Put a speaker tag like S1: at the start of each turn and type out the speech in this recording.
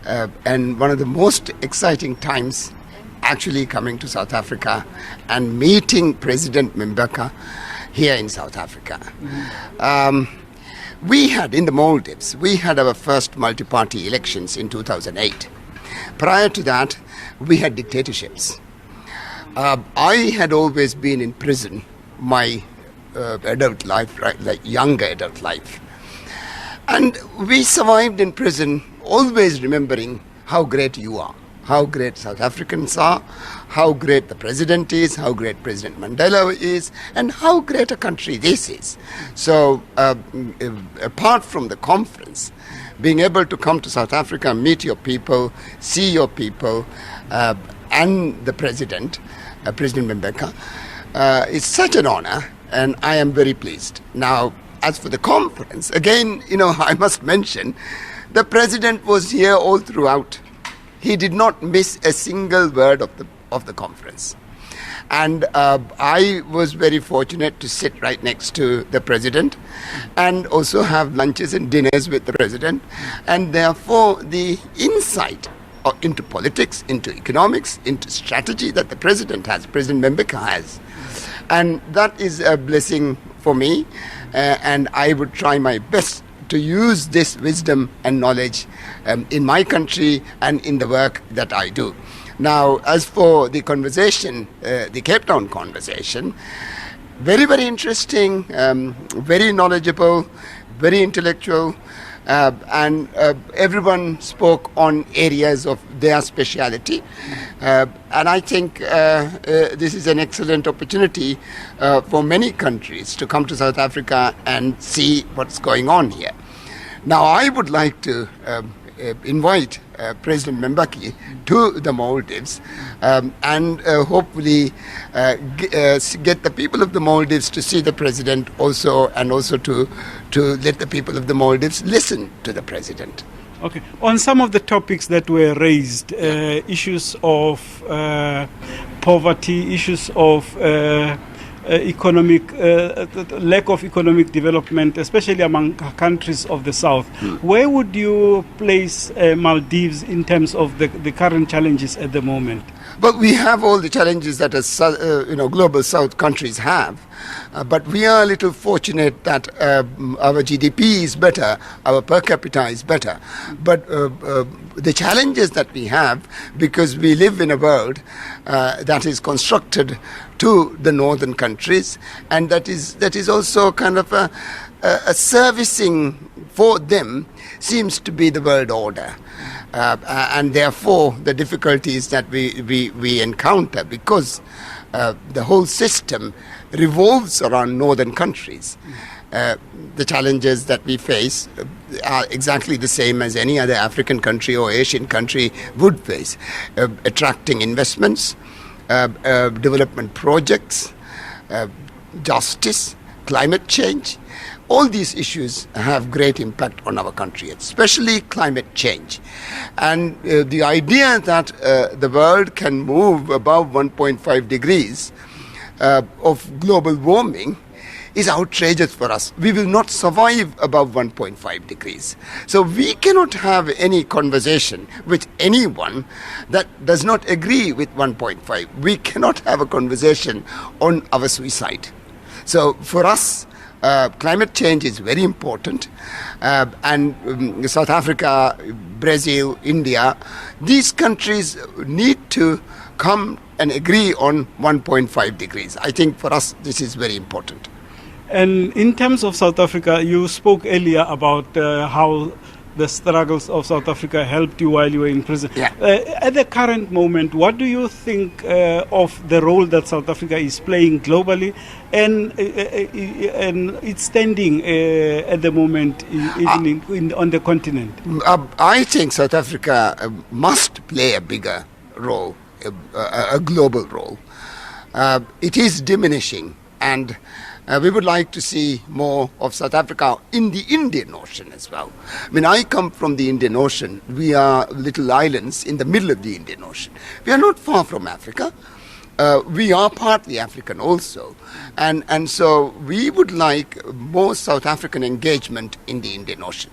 S1: and one of the most exciting times actually coming to South Africa and meeting President Mbeki here in South Africa. We had, in the Maldives, we had our first multi-party elections in 2008. Prior to that, we had dictatorships. I had always been in prison my adult life, right, like younger adult life. And we survived in prison, always remembering how great you are, how great South Africans are, how great the president is, how great President Mandela is, and how great a country this is. So apart from the conference, being able to come to South Africa, meet your people, see your people, and the president, President Mbeki, is such an honor, and I am very pleased. Now, as for the conference, again, I must mention, the president was here all throughout. He did not miss a single word of the conference. And I was very fortunate to sit right next to the president and also have lunches and dinners with the president. And therefore, the insight into politics, into economics, into strategy that the president has, President Mbeki has. And that is a blessing for me. And I would try my best to use this wisdom and knowledge in my country and in the work that I do. Now, as for the conversation, the Cape Town conversation, very, very interesting, very knowledgeable, very intellectual, and everyone spoke on areas of their speciality. And I think this is an excellent opportunity for many countries to come to South Africa and see what's going on here. Now, I would like to invite President Mbeki to the Maldives and hopefully get the people of the Maldives to see the president also, and also to let the people of the Maldives listen to the president.
S2: Okay. On some of the topics that were raised, issues of poverty, issues of economic lack of economic development, especially among countries of the south. Where would you place Maldives in terms of the current challenges at the moment?
S1: But we have all the challenges that global south countries have. But we are a little fortunate that our GDP is better, our per capita is better. But the challenges that we have, because we live in a world that is constructed to the northern countries, and that is also kind of a servicing for them, seems to be the world order. And therefore the difficulties that we encounter, because the whole system revolves around northern countries. The challenges that we face are exactly the same as any other African country or Asian country would face. Attracting investments, development projects, justice, climate change. All these issues have great impact on our country, especially climate change. And the idea that the world can move above 1.5 degrees of global warming is outrageous for us. We will not survive above 1.5 degrees. So we cannot have any conversation with anyone that does not agree with 1.5. We cannot have a conversation on our suicide. So for us, climate change is very important, and South Africa, Brazil, India, these countries need to come and agree on 1.5 degrees. I think for us this is very important.
S2: And in terms of South Africa, you spoke earlier about how the struggles of South Africa helped you while you were in prison.
S1: Yeah.
S2: At the current moment, what do you think of the role that South Africa is playing globally and its standing at the moment on the continent?
S1: I think South Africa must play a bigger role, a global role. It is diminishing, and we would like to see more of South Africa in the Indian Ocean as well. I mean, I come from the Indian Ocean. We are little islands in the middle of the Indian Ocean. We are not far from Africa. We are partly African also. And so we would like more South African engagement in the Indian Ocean.